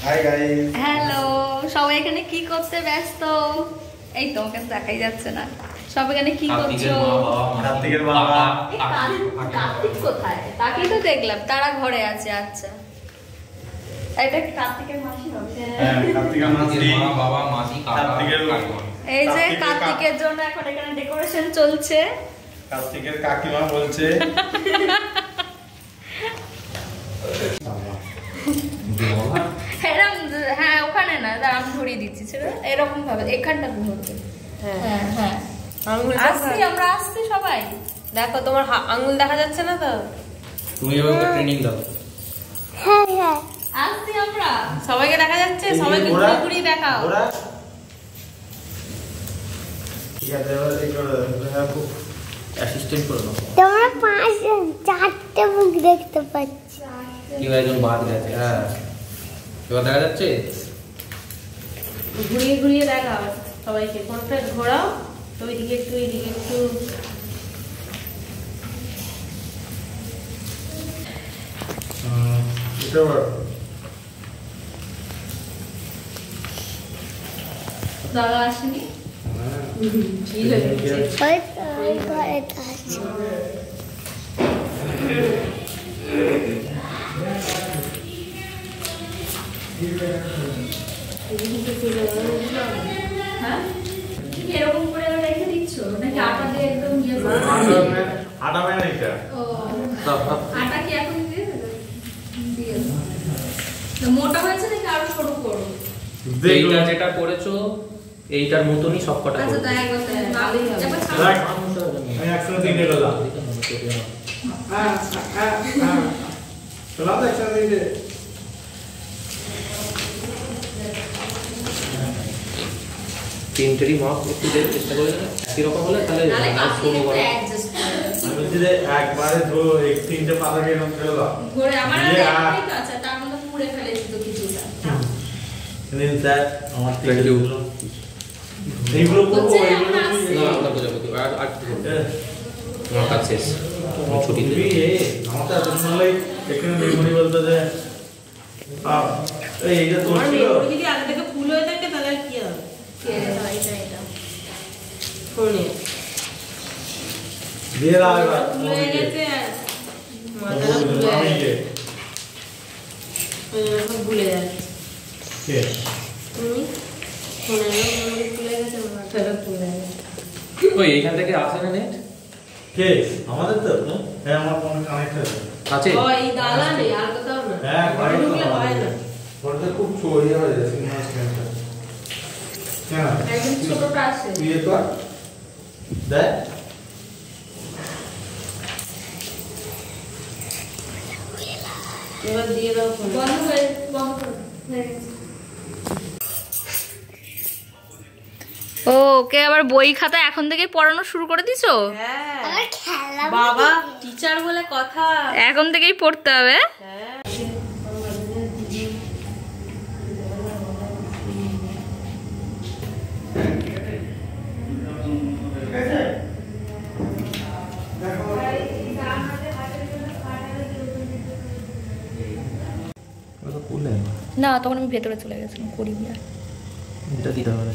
Hi guys, hello. সবাই এখানে কি করতে ব্যস্ত? এই তো ওকে দেখাই যাচ্ছে না। সব এখানে কি করছো? কার্তিকের বাবা। কার্তিক কোথায়? তাকেই তো দেখলাম, তারা ঘরে আছে। আচ্ছা, এটা কার্তিকের মাসি হবে। হ্যাঁ, কার্তিকের মাসি, বাবা, মাসি, কার্তিকের এই যে কার্তিকের জন্য এখন এখানে ডেকোরেশন চলছে। কার্তিকের কাকিমা বলছে এরকম, হ্যাঁ ওখানে না, দাঁড়ান ধরিয়ে দিচ্ছি সেটা এরকম ভাবে এখানটা ধরবে। হ্যাঁ হ্যাঁ, আসছি আমরা, আসছি সবাই। দেখো তোমার আঙ্গুল দেখা যাচ্ছে না তো? তুমি এভাবে ট্রেনিং দাও। হ্যাঁ হ্যাঁ, আসছি আমরা। সবাইকে দেখা যাচ্ছে, সবাইকে ঘুরে ঘুরে দেখাও। ঠিক আছে, এবার একটু অ্যাসিস্ট্যান্ট করে দাও। তোমরা 4টে মুখ দেখতে পাচ্ছি। কেউ একজন বাদ গেছে। হ্যাঁ, এবার দেখা যাচ্ছে। ঘুরিয়ে ঘুরিয়ে দেখাও সবাইকে, কোনটা ঘোরাও, তো ওইদিকে একটু এইদিকে একটু। দাদা আসেনি। ঠিক হয়ে গেছে। ওই ঘরেটা আছে। হ্যাঁ, তুমি এরকম করে রেখে দিচ্ছ নাকি আটা দিয়ে একদম ইয়ে করে? আটা মানে এটা ও, আটা কি এখন দিয়ে দেবে? দিয়ে দাও। তো মোটা হয়েছে নাকি আরো ছোট করো? এইটা যেটা করেছো এইটার মতনই সবকটা আচ্ছা, করো। তাই একবার ভালোই হবে। একবার ছাড়ো। দেখ, আমি একসাথে তিনটে করলাম। চলো তো একসাথে তিনটে। তিনটেরই মাপ একটু দেওয়ার চেষ্টা করে দেবে। একই রকম হলে তাহলে নাহলে কাপড় ছোট একটু বড়। অ্যাডজাস্ট করে। আমি বলছি যে একবারে ধরো এই তিনটে পাতাকে এরকম ফেলে দাও। ঘুরে আমার আর দিয়ে একটাই তো আছে, তার মধ্যে পুড়ে ফেলেছি তো কিছুটা। নিন স্যার, আমার Thank you. এইগুলো করবো, হচ্ছে, এইগুলো এখন আসছে। না, ওটা বোঝাবো কি? আর কি করবো? আমার কাজ শেষ। আমি ছুটি দিই। আমার তো এত শুনলেই এখানে মেমোরি বলতে যে এইটা তোর আমার ছিল। মেমোরি যদি আগে থেকে ফুল হয়ে থাকে তাহলে আর কি হবে? এটা ফোনে দিয়ে দাও এবার। ফুল হয়ে গেছে আর মাথাটা ফুল হয়ে আমি গেছে, কে? ওই জন্য সব ভুলে যাচ্ছে। কে? তুমি ফোনে মেমোরি ফুল হয়ে গেছে, মাথাটা ফুল হয়ে গেছে। ওই এইখান থেকে আসে না নেট? কে? আমাদের তো? হ্যাঁ, আমার ফোনে কানেক্ট আছে। আছে? ও এই দালানে আর কোথাও না। হ্যাঁ, ঘরে ঢুকলে হয় না। ফোনটা খুব চড়িয়ে হয়ে যায় সিগন্যাল স্ক্যানটা। কেন? একদম ছোটটা আছে। তুই এ কর। দেখ। এবার দিয়ে দাও ফোন। বন্ধ করে হয়ে গেছে। ও, ওকে আবার বই খাতা এখন থেকে পড়ানো শুরু করে দিছো? হ্যাঁ আমার খেলা বাবা টিচার বলে কথা। এখন থেকেই পড়তে হবে। হ্যাঁ ওটা খুললে না। না, তখন আমি ভেতরে চলে গেছিলাম, করি না। এটা দিতে হবে।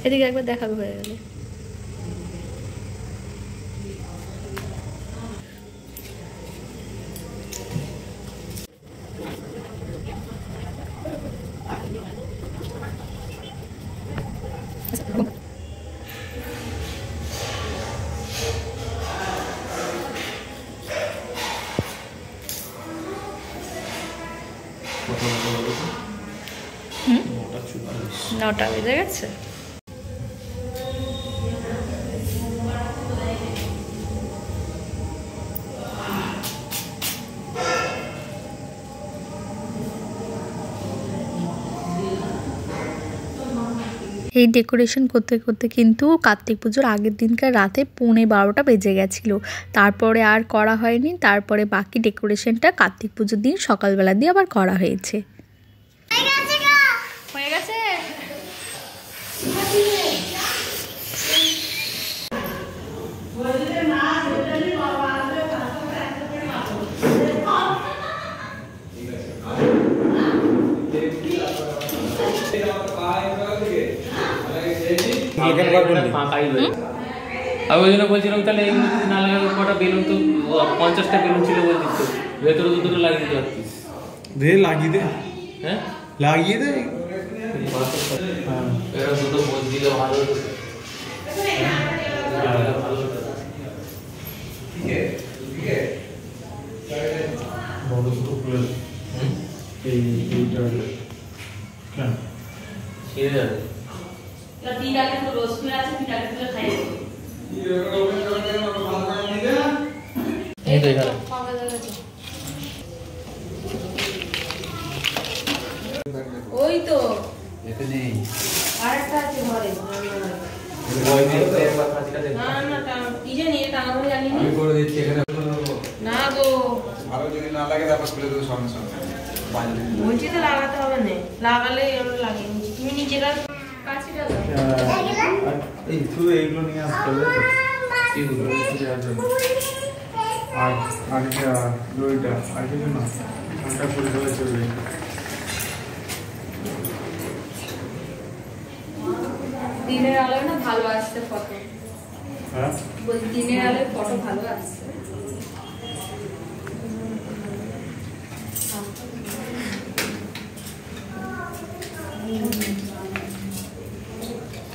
এদিকে একবার দেখাবে, হয়ে গেলে। হুম, 9টা বেজে গেছে। এই ডেকোরেশন করতে করতে কিন্তু কার্তিক পুজোর আগের দিনকার রাতে 11:30 বেজে গেছিলো। তারপরে আর করা হয়নি। তারপরে বাকি ডেকোরেশনটা কার্তিক পুজোর দিন সকালবেলা দিয়ে আবার করা হয়েছে। এখানে বার করলি ফাঁকাই রয়েছে। আমি ওই জন্য বলছিলাম তাহলে এগুলো যদি না লাগাবে কটা বেলুন তো 50টা বেলুন ছিল বলছিস তো ভেতরে দুটো লাগিয়ে দিতে পারতিস। দে লাগিয়ে দে, হ্যাঁ লাগিয়ে দে। এরা দুটো বোঝ দিলে ভালো হতো। বড় ছোট খুলে এইটা কেন ছিঁড়ে যাবে। এই তো এখানে ওই তো এখানে আরেকটা আছে ঘরে না না কি জানি এটা টাঙাবো জানি না আমি করে দিচ্ছি এখানে। না গো ভালো যদি না লাগে তারপর খুলে দেবো সঙ্গে সঙ্গে। বলছি তো লাগাতে হবে না, লাগালে আমরা লাগিয়ে নিচ্ছি। তুমি নিজেরা কাছিটা দাও। এই শুধু এইগুলো নিয়ে আসতে হবে তো? এইগুলো আর আর এটা দইটা আর কিছু না, ঠান্ডা করে দেওয়া চলবে। দিনের আলোয় না ভালো আসছে ফটো। হ্যাঁ বলছি দিনের আলোয় ফটো ভালো আসছে।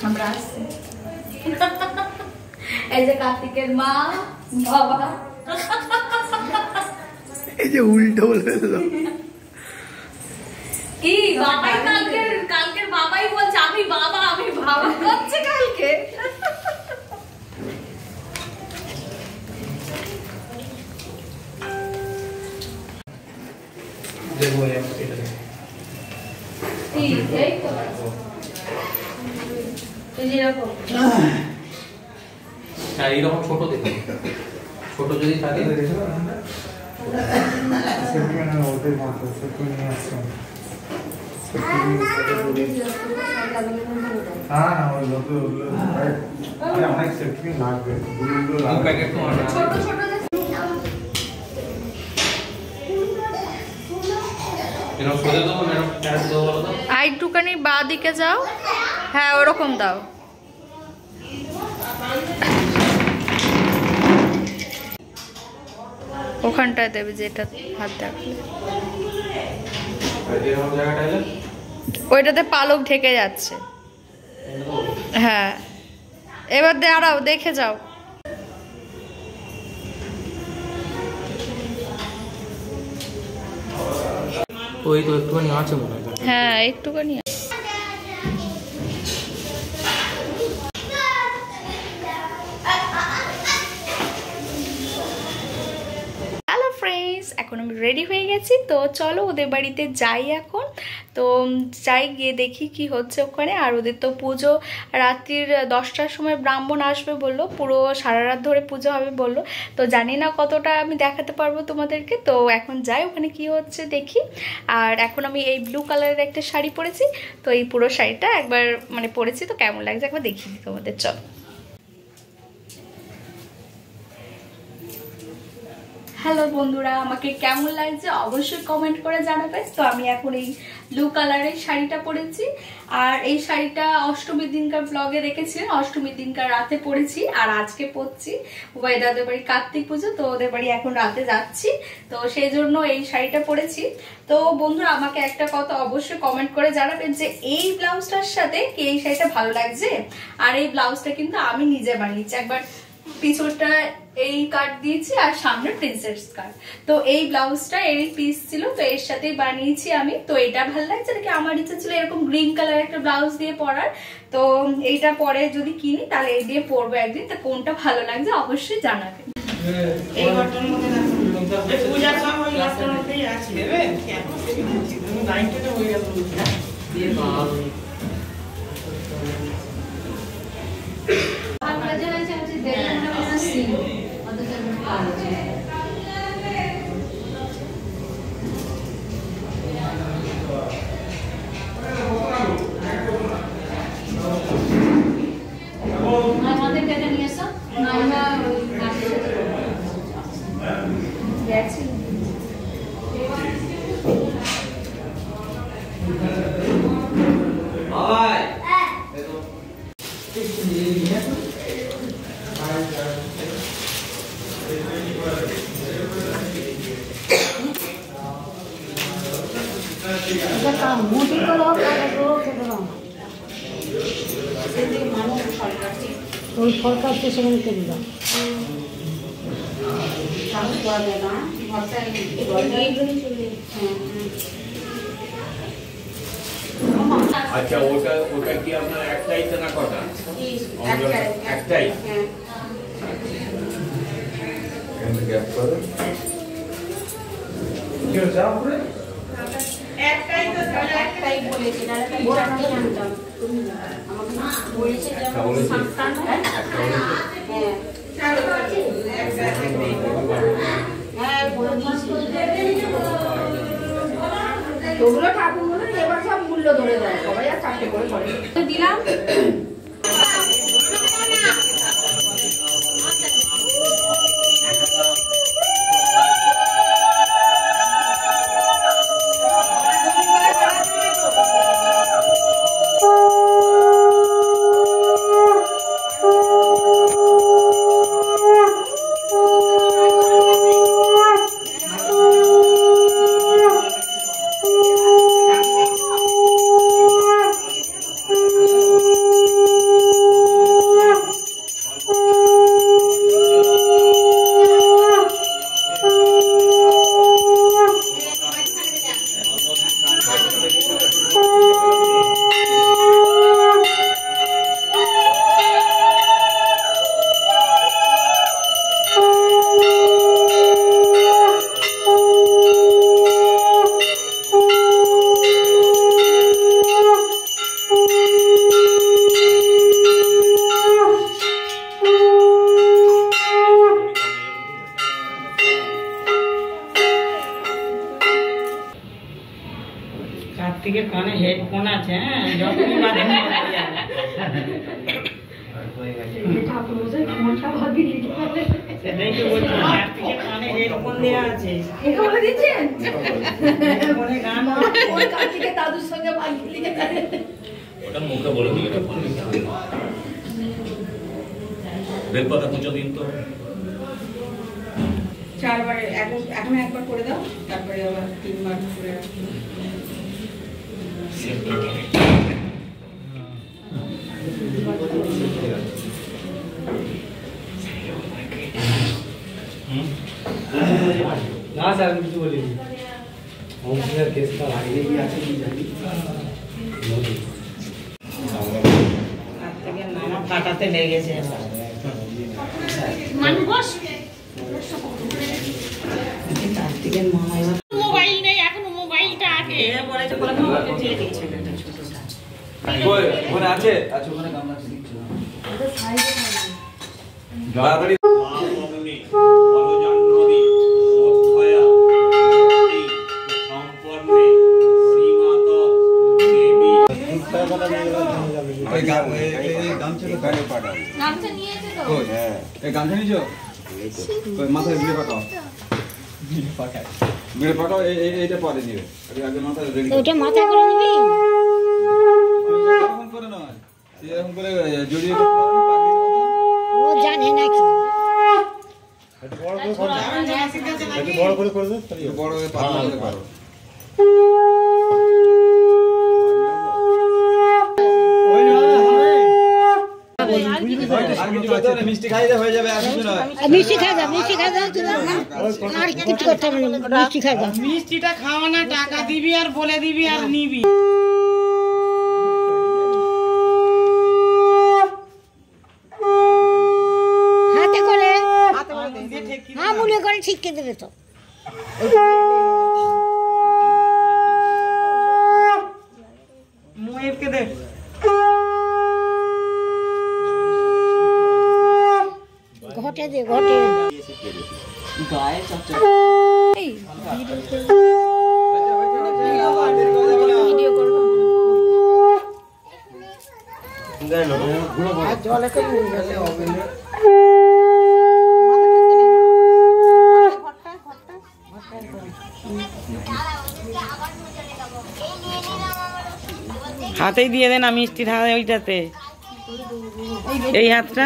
আমরা আসছি এই যে কার্তিকের মা বাবা এই যে উল্টো বলে দিল। কি বাবাই কালকের বাবাই বলছে আমি বাবা করছে কালকে। দেখবো এটা কি এই তো এই যে এরকম হ্যাঁ এইরকম ছোট দেখো, ছোট যদি থাকে ওদের মতো সেটু নিয়ে আসছে। হ্যাঁ ওই যত অনেক সেফটি লাগবে, প্যাকেট তো অনেক ছোট ছোট এরকম সোজা দেবো না এরকম ক্যারেট দেবো বলো তো। আর একটুখানি বাঁ দিকে যাও, হ্যাঁ ওরকম দাও। ওখানটায় দেবে যেটা হাত রাখলে, এরকম জায়গাটা এলে ওইটাতে পালক ঢেকে যাচ্ছে। হ্যাঁ এবার দাঁড়াও দেখে যাও। ওই তো একটুখানি আছে মনে হয়। হ্যাঁ একটুখানি। হ্যালো ফ্রেন্ডস, এখন আমি রেডি হয়ে গেছি, তো চলো ওদের বাড়িতে যাই এখন। তো যাই গিয়ে দেখি কি হচ্ছে ওখানে। আর ওদের তো পুজো রাত্রির 10টার সময় ব্রাহ্মণ আসবে বললো, পুরো সারা রাত ধরে পুজো হবে বললো। তো জানি না কতটা আমি দেখাতে পারবো তোমাদেরকে। তো এখন যাই ওখানে কি হচ্ছে দেখি। আর এখন আমি এই ব্লু কালারের একটা শাড়ি পরেছি, তো এই পুরো শাড়িটা একবার মানে পরেছি, তো কেমন লাগছে একবার দেখিয়ে দিই তোমাদের। চলো। হ্যালো বন্ধুরা, আমাকে কেমন লাগছে অবশ্যই কমেন্ট করে জানাবে। তো আমি এখন এই ব্লু কালারের শাড়িটা পরেছি, আর এই শাড়িটা অষ্টমীর দিনকার ব্লগে দেখেছিলেন, অষ্টমীর দিনকার রাতে পরেছি, আর আজকে পরছি। ওদের বাড়ি কার্তিক পুজো, তো ওদের বাড়ি এখন রাতে যাচ্ছি, তো সেই জন্য এই শাড়িটা পরেছি। তো বন্ধুরা আমাকে একটা কথা অবশ্যই কমেন্ট করে জানাবেন যে এই ব্লাউজটার সাথে কি এই শাড়িটা ভালো লাগছে। আর এই ব্লাউজটা কিন্তু আমি নিজে বানিয়েছি, একবার পিছনটা এই কাট দিয়েছি আর সামনে প্রিন্সেস কাট। তো এই ব্লাউজটা এই পিস ছিল, তো এর সাথেই বানিয়েছি আমি। তো এটা ভালো লাগছে নাকি, আমার ইচ্ছা ছিল এরকম গ্রিন কালার একটা ব্লাউজ দিয়ে পরার। তো এইটা পরে যদি কিনি তাহলে এই দিয়ে পরবো একদিন। তো কোনটা ভালো লাগছে অবশ্যই জানাবেন। এই ঘরটার মধ্যে রাখুন, পূজার সব ওই ঘরটার মধ্যেই আছে। দেবেন তুমি নাইটটা হয়ে গেল দিয়ে বাবা আমাদের টাকা নিয়ে এসো, আমরা গেছি। মোটি করো খেতে দাও ওই ফল কাটতে সেখানে কেটে দাও আচ্ছা ওটা ওটা কি আপনার একটাই না কটা? একটাই। গ্যাপ করে কি হচ্ছে আপনি? একটাই তো একটাই বলেছি না ওরা কি জানতাম তুমি আমাকে বলেছে যে সাতটা না হ্যাঁ হ্যাঁ বলে দিয়েছি ওগুলো ঠাকুর বলে এবার সব মূল্য ধরে দেয় সবাই আর চারটে করে করে দিলাম। কার্তিকের কানে হেডফোন আছে হ্যাঁ যখনই বাজে সেটাই তো বলছি কার্তিকের কানে হেডফোন দেওয়া আছে বলে দিচ্ছেন হেডফোনে গান ওই কার্তিকের দাদুর সঙ্গে বাগিয়ে লিখে ওটা মুখে বলে দিই এটা বেলপাতা পুজো দিন তো চারবার এখন একবার করে দাও তারপরে আবার তিনবার করে না স্যার আমি কিছু বলিনি হোমসের কেসটা আগে কি আছে কি জানি কার্তিকের মামা কাটাতে লেগেছে কার্তিকের মামা মোবাইল নেই এখন মোবাইলটা আগে বলেছে বলে দিয়ে দিয়েছে ছোটটা ওখানে আছে আচ্ছা ওখানে গামলা দিচ্ছি তাড়াতাড়ি গামছা নিয়েছে তো গামছা নিয়েছো মাথায় ভিড়ে পাঠাও ভিড়ে পাঠাও এইটা পরে নিবে আগে মাথায় ওটা মাথায় করে নিবি এরকম করে নয় এরকম করে জড়িয়ে করতে পারবে পাগড়ির মতো ও জানে নাকি বড় করে করে দাও বড় করে পাতলা করে পারো মিষ্টি খাই হয়ে যাবে আর কিছু নয় মিষ্টি খাই দাও আর কিছু করতে হবে না মিষ্টি খাই দাও মিষ্টিটা খাওয়া না টাকা দিবি আর বলে দিবি আর নিবি হাতে করে মনে করে ঠিক কে দেবে তো মুয়েবকে দেখ ঘটে দে ঘটে গায়ে চচ্চা ভিডিও করবো জলে তো নিয়ে গেছে হাতেই দিয়ে দেন আমি মিষ্টির হাতে ওইটাতে এই হাতটা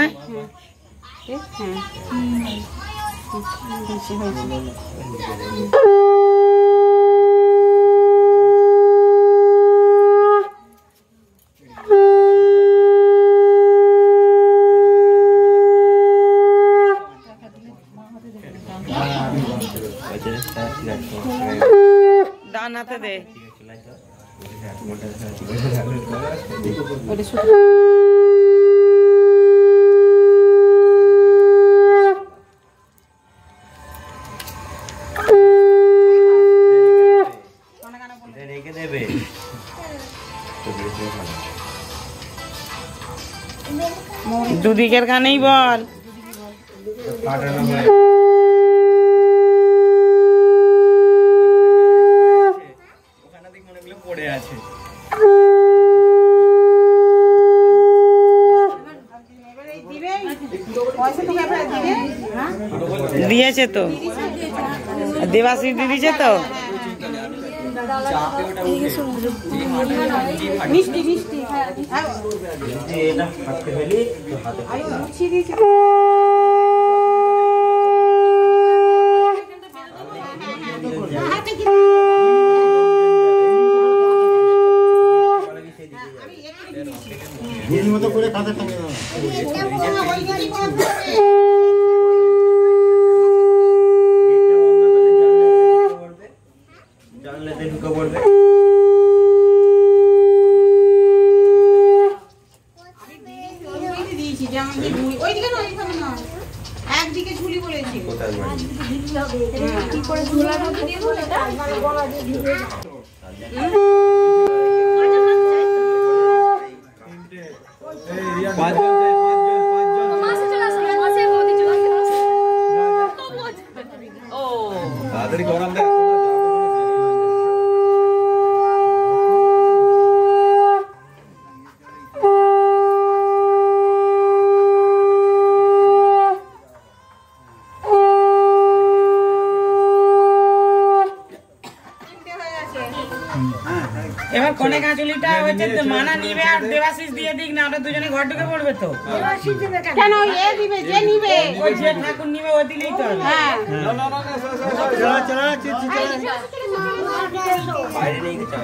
দে রেখে দেবে দুদিকের গানেই বল ওখানে দেখ মনে করলে পড়ে আছে দিয়েছে তো দেবাশিস দিয়েছে তো মিষ্টি মিষ্টি এটা হাতে ফেলি হাতে মতো করে কাঁধে টাঙিয়ে দাও জানলাতে ঢুকে পড়বে একদিকে ঝুলি বলেছি কি করে ঝোলার মধ্যে দিয়ে দেবো এটা? মাসে চলে আসো, মাসে বৌদি চলে আসো। ও তাড়াতাড়ি গরম দেয় এবার কোনে কাঁচুলিটা হয়েছে তো মানা নিবে আর দেবাশিস দিয়ে দিক না ওটা দুজনে ঘর ঢুকে পড়বে তো কেন এ দিবে যে নিবে ওই যে ঠাকুর নিবে ও দিলেই তো হবে। হ্যাঁ বাইরে নিয়ে গেছে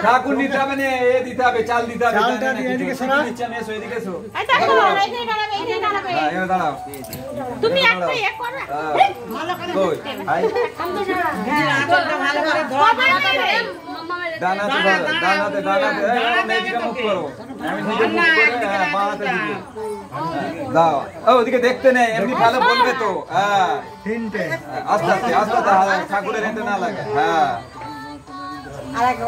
ঠাকুর নিতে হবে না এ দিতে হবে চাল দিতে হবে চালটা দিয়ে এদিকে শোনা নিচে এসো এদিকে এসো এটা করো এইখানে দাঁড়াবে এইখানে দাঁড়াবে হ্যাঁ এখানে দাঁড়াও তুমি একটা এ করো ভালো করে কই হাই আঁচলটা ভালো করে ধর দানাতে দানাতে এদিকে মুখ করো আমি নিজে মুখ করে বাঁতে দিকে দাও ও ওদিকে দেখতে নেই এমনি ভালো বলবে তো হ্যাঁ তিনটে আস্তে আস্তে আস্তে আস্তে ঠাকুরের রেটে না লাগে হ্যাঁ আরেক